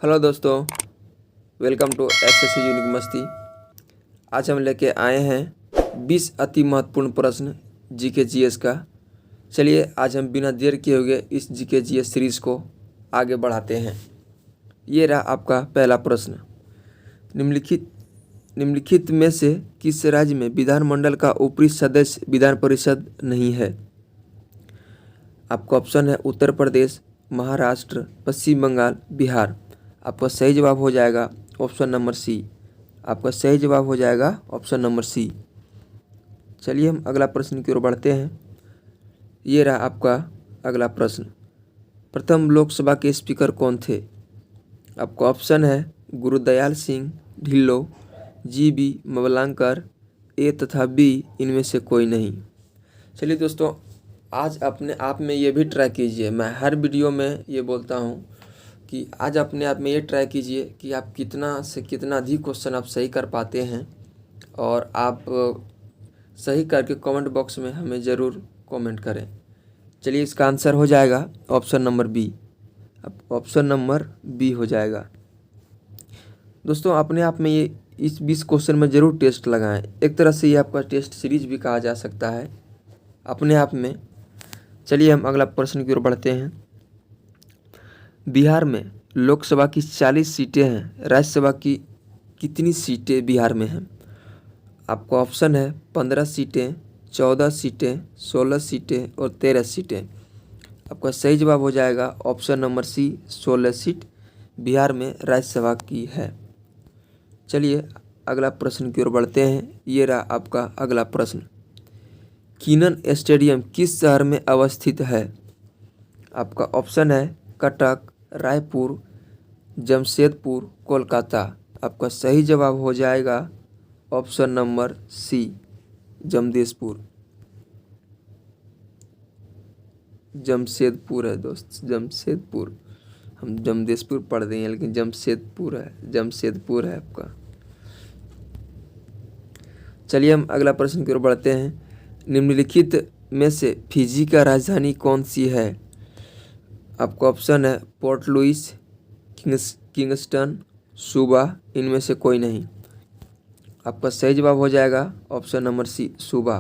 Hello दोस्तों, welcome to SSC unique मस्ती। आज हम लेके आए हैं 20 अति महत्वपूर्ण प्रश्न जीके जीएस का। चलिए आज हम बिना देर किए हुए इस जीके जीएस सीरीज़ को आगे बढ़ाते हैं। ये रहा आपका पहला प्रश्न। निम्नलिखित में से किस राज्य में विधानमंडल का ऊपरी सदस्य विधान परिषद नहीं है? आपका ऑप्शन है उत्तर प्रदेश, महाराष्ट्र, पश्चिम बंगाल, बिहार। आपका सही जवाब हो जाएगा ऑप्शन नंबर सी। आपका सही जवाब हो जाएगा ऑप्शन नंबर सी। चलिए हम अगला प्रश्न की ओर बढ़ते हैं। ये रहा आपका अगला प्रश्न। प्रथम लोकसभा के स्पीकर कौन थे? आपका ऑप्शन है गुरुदयाल सिंह ढिल्लों, जी.बी. मवलांकर, ए तथा बी इनमें से कोई नहीं। चलिए दोस्तों, आज अपने आप में ये भी ट्राई कीजिए। मैं हर वीडियो में ये बोलता हूँ कि आज अपने आप में ये ट्राई कीजिए कि आप कितना से कितना अधिक क्वेश्चन आप सही कर पाते हैं, और आप सही करके कमेंट बॉक्स में हमें ज़रूर कमेंट करें। चलिए इसका आंसर हो जाएगा ऑप्शन नंबर बी। अब ऑप्शन नंबर बी हो जाएगा। दोस्तों अपने आप में ये इस 20 क्वेश्चन में ज़रूर टेस्ट लगाएं। एक तरह से ये आपका टेस्ट सीरीज भी कहा जा सकता है अपने आप में। चलिए हम अगला प्रश्न की ओर बढ़ते हैं। बिहार में लोकसभा की 40 सीटें हैं, राज्यसभा की कितनी सीटें बिहार में हैं? आपका ऑप्शन है 15 सीटें, 14 सीटें, 16 सीटें और 13 सीटें। आपका सही जवाब हो जाएगा option number C, 16 seat Bihar में राज्यसभा की है। चलिए अगला प्रश्न की ओर बढ़ते हैं। ये रहा आपका अगला प्रश्न। किनन स्टेडियम किस शहर में अवस्थित है? आपका ऑप्शन है कटक, रायपुर, जमशेदपुर, कोलकाता। आपका सही जवाब हो जाएगा option number C, Jamshedpur. Jamshedpur है दोस्त, जमशेदपुर। हम जमशेदपुर पढ़ देंगे लेकिन जमशेदपुर है, जमशेदपुर है आपका। चलिए हम अगला प्रश्न की ओर बढ़ते हैं। निम्नलिखित में से फिजी का राजधानी कौन सी है? आपका ऑप्शन है पोर्ट लुइस, किंगस्टन, सूबा, इनमें से कोई नहीं। आपका सही जवाब हो जाएगा ऑप्शन नंबर सी, सूबा।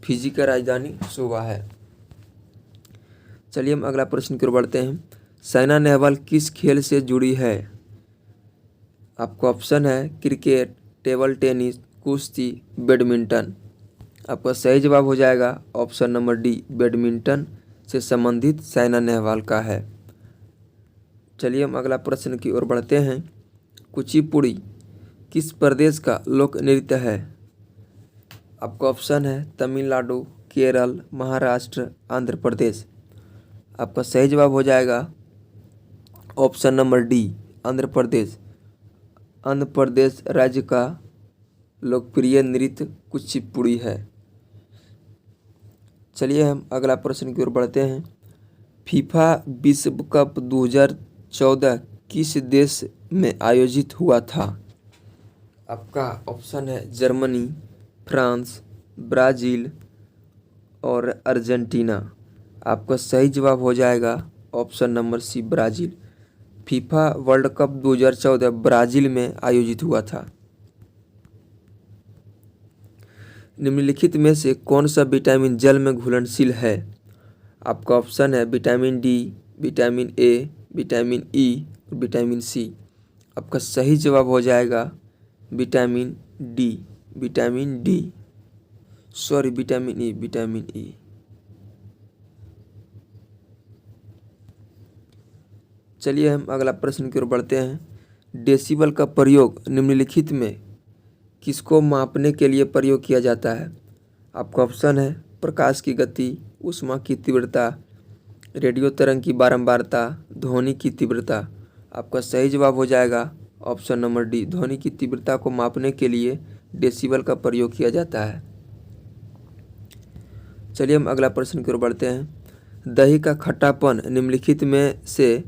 फिजी का राजधानी सूबा है। चलिए हम अगला प्रश्न की ओर बढ़ते हैं। साइना नेहवाल किस खेल से जुड़ी है? आपका ऑप्शन है क्रिकेट, टेबल टेनिस, कुश्ती, बैडमिंटन। आपका सही जवाब हो जाएगा ऑप्शन नंबर डी, बैडमिंटन से संबंधित साइना नेहवाल का है। चलिए हम अगला प्रश्न की ओर बढ़ते हैं। कुचिपुड़ी किस प्रदेश का लोक नृत्य है? आपका ऑप्शन है तमिलनाडु, केरल, महाराष्ट्र, आंध्र प्रदेश। आपका सही जवाब हो जाएगा option number D, Andhra Pradesh. Andhra Pradesh राज्य का लोकप्रिय नृत्य कुचिपुड़ी है। चलिए हम अगला प्रश्न की ओर बढ़ते हैं। फीफा विश्व कप 2014 किस देश में आयोजित हुआ था? आपका ऑप्शन है जर्मनी, फ्रांस, ब्राज़ील और अर्जेंटीना। आपका सही जवाब हो जाएगा option number C, Brazil. FIFA World Cup 2014 Brazil में आयोजित हुआ था। निम्नलिखित में से कौन सा विटामिन जल में घुलनशील है? आपका ऑप्शन है vitamin D, vitamin A, vitamin E और विटामिन सी। आपका सही जवाब हो जाएगा vitamin D, vitamin D, sorry vitamin E, vitamin E. चलिए हम अगला प्रश्न की ओर बढ़ते हैं। डेसिबल का प्रयोग निम्नलिखित में किसको मापने के लिए प्रयोग किया जाता है? आपका ऑप्शन है प्रकाश की गति, ऊष्मा की तीव्रता, रेडियो तरंग की बारंबारता, ध्वनि की तीव्रता। आपका सही जवाब हो जाएगा ऑप्शन नंबर डी, ध्वनि की तीव्रता को मापने के लिए डेसिबल का प्रयोग किया जाता है। चलिए हम अगला प्रश्न की ओर बढ़ते हैं। दही का खट्टापन निम्नलिखित में से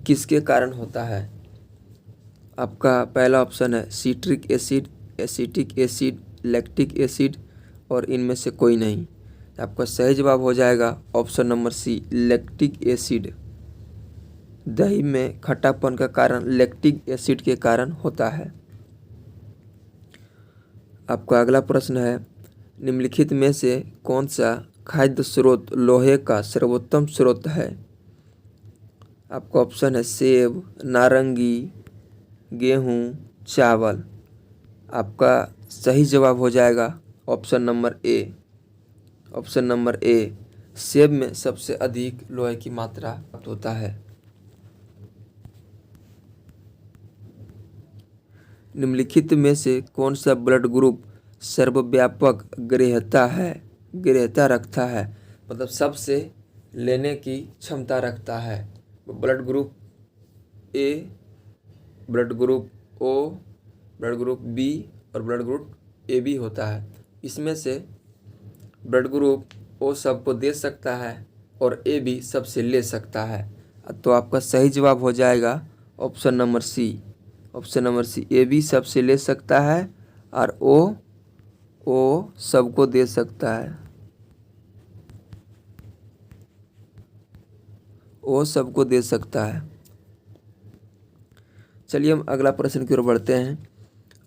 किसके कारण होता है? आपका पहला ऑप्शन है citric acid, acetic acid, lactic acid और इनमें से कोई नहीं। आपका सही जवाब हो जाएगा option number C, lactic acid. दही में खट्टापन का कारण लैक्टिक एसिड के कारण होता है। आपका अगला प्रश्न है, निम्नलिखित में से कौन सा खाद्य स्रोत लोहे का सर्वोत्तम स्रोत है? आपका ऑप्शन है सेब, नारंगी, गेहूँ, चावल। आपका सही जवाब हो जाएगा option number A. Option number A, सेब में सबसे अधिक लोहे की मात्रा प्राप्त होता है। निम्नलिखित में से कौन सा ब्लड ग्रुप सर्वव्यापक ग्रेहता रखता है, मतलब सबसे लेने की क्षमता रखता है? Blood group A, blood group O, blood group B और ब्लड ग्रुप ए बी होता है। इसमें से ब्लड ग्रुप ओ सबको दे सकता है और ए भी सबसे ले सकता है। तो आपका सही जवाब हो जाएगा option number C. Option number C, A भी सबसे ले सकता है और ओ सबको दे सकता है। ओ सबको दे सकता है। चलिए हम अगला प्रश्न की ओर बढ़ते हैं।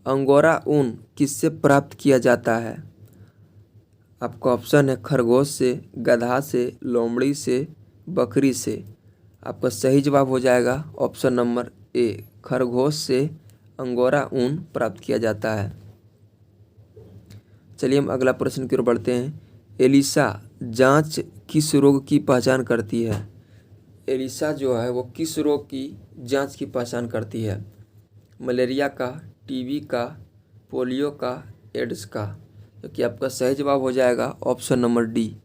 अंगोरा ऊन किससे प्राप्त किया जाता है? आपका ऑप्शन है खरगोश से, गधा से, लोमड़ी से, बकरी से। आपका सही जवाब हो जाएगा ऑप्शन नंबर ए, खरगोश से अंगोरा ऊन प्राप्त किया जाता है। चलिए हम अगला प्रश्न की ओर बढ़ते हैं। एलिसा जांच किस रोग की पहचान करती है? एलिसा जो है वो किस रोग की जांच की पहचान करती है? मलेरिया का, टीबी का, पोलियो का, एड्स का? क्योंकि आपका सही जवाब हो जाएगा ऑप्शन नंबर डी।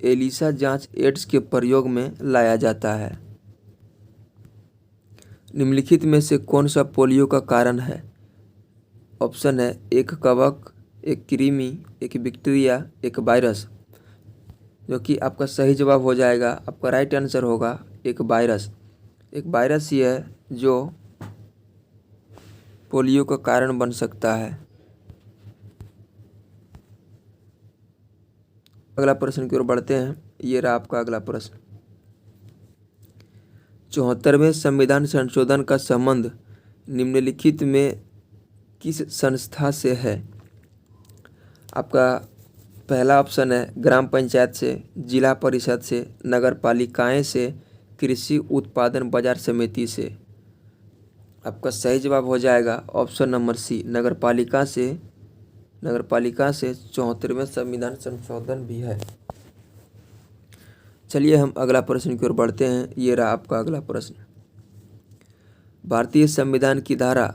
एलिसा जांच एड्स के प्रयोग में लाया जाता है। निम्नलिखित में से कौन सा पोलियो का कारण है? ऑप्शन है एक कवक, एक कृमि, एक बैक्टीरिया, एक वायरस। जो कि आपका सही जवाब हो जाएगा, आपका राइट आंसर होगा एक वायरस। एक वायरस ही है जो पोलियो का कारण बन सकता है। अगला प्रश्न की ओर बढ़ते हैं। ये रहा आपका अगला प्रश्न। 74वें संविधान संशोधन का संबंध निम्नलिखित में किस संस्था से है? आपका पहला ऑप्शन है ग्राम पंचायत से, जिला परिषद से, नगर पालिकाएँ से, कृषि उत्पादन बाजार समिति से। आपका सही जवाब हो जाएगा ऑप्शन नंबर सी, नगर पालिका से। नगर पालिका से 74वें संविधान संशोधन भी है। चलिए हम अगला प्रश्न की ओर बढ़ते हैं। ये रहा आपका अगला प्रश्न। भारतीय संविधान की धारा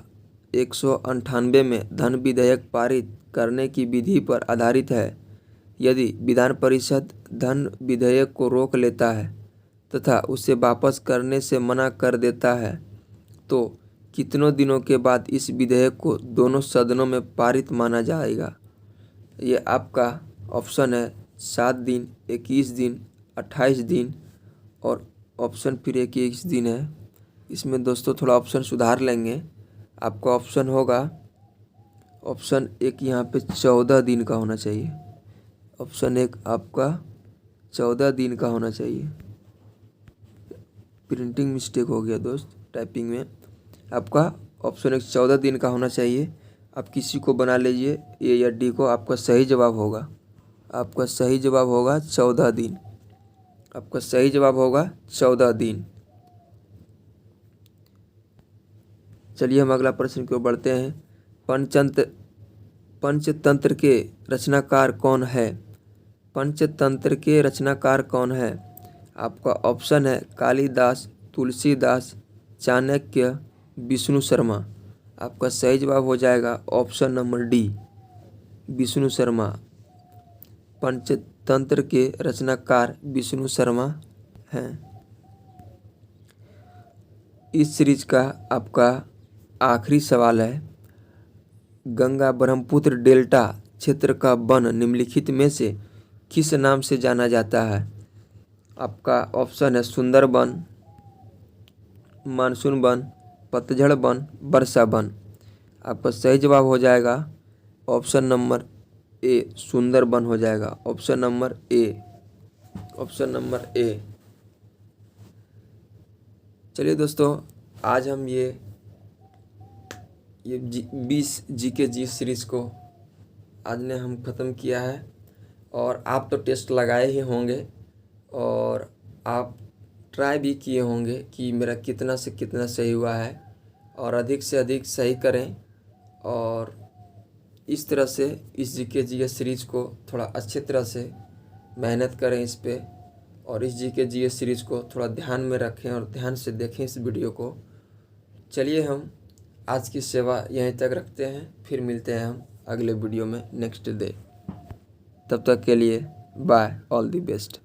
198 में धन विधेयक पारित करने की विधि पर आधारित है। यदि विधान परिषद धन विधेयक को रोक लेता है तथा उसे वापस करने से मना कर देता है तो कितनों दिनों के बाद इस विधेयक को दोनों सदनों में पारित माना जाएगा? ये आपका ऑप्शन है 7 दिन, 21 दिन, 28 दिन और ऑप्शन फिर 21 दिन है। इसमें दोस्तों थोड़ा ऑप्शन सुधार लेंगे। आपका ऑप्शन होगा ऑप्शन एक, यहाँ पे 14 दिन का होना चाहिए। ऑप्शन एक आपका 14 दिन का होना चाहिए। प्रिंटिंग मिस्टेक हो गया दोस्त, टाइपिंग में। आपका ऑप्शन एक 14 दिन का होना चाहिए। आप किसी को बना लीजिए, ए या डी को। आपका सही जवाब होगा, आपका सही जवाब होगा 14 दिन। आपका सही जवाब होगा 14 दिन। चलिए हम अगला प्रश्न की ओर बढ़ते हैं। पंचतंत्र के रचनाकार कौन है? पंचतंत्र के रचनाकार कौन है? आपका ऑप्शन है कालिदास, तुलसीदास, चाणक्य, विष्णु शर्मा। आपका सही जवाब हो जाएगा option number D, Vishnu Sharma. Panchatantra के रचनाकार विष्णु शर्मा हैं। इस सीरीज का आपका आखिरी सवाल है। गंगा ब्रह्मपुत्र डेल्टा क्षेत्र का वन निम्नलिखित में से किस नाम से जाना जाता है? आपका ऑप्शन है सुंदरबन, मानसून वन, पतझड़ वन, वर्षा वन। आपका सही जवाब हो जाएगा ऑप्शन नंबर ए, सुंदरबन हो जाएगा। Option number A, option number A. चलिए दोस्तों, आज हम ये 20 जीके जी सीरीज़ को आज ने हम ख़त्म किया है। और आप तो टेस्ट लगाए ही होंगे और आप ट्राई भी किए होंगे कि मेरा कितना से कितना सही हुआ है, और अधिक से अधिक सही करें। और इस तरह से इस जीके जीएस सीरीज़ को थोड़ा अच्छे तरह से मेहनत करें इस पे, और इस जीके जीएस सीरीज़ को थोड़ा ध्यान में रखें और ध्यान से देखें इस वीडियो को। चलिए हम आज की सेवा यहीं तक रखते हैं, फिर मिलते हैं हम अगले वीडियो में नेक्स्ट डे। तब तक के लिए बाय, ऑल द बेस्ट।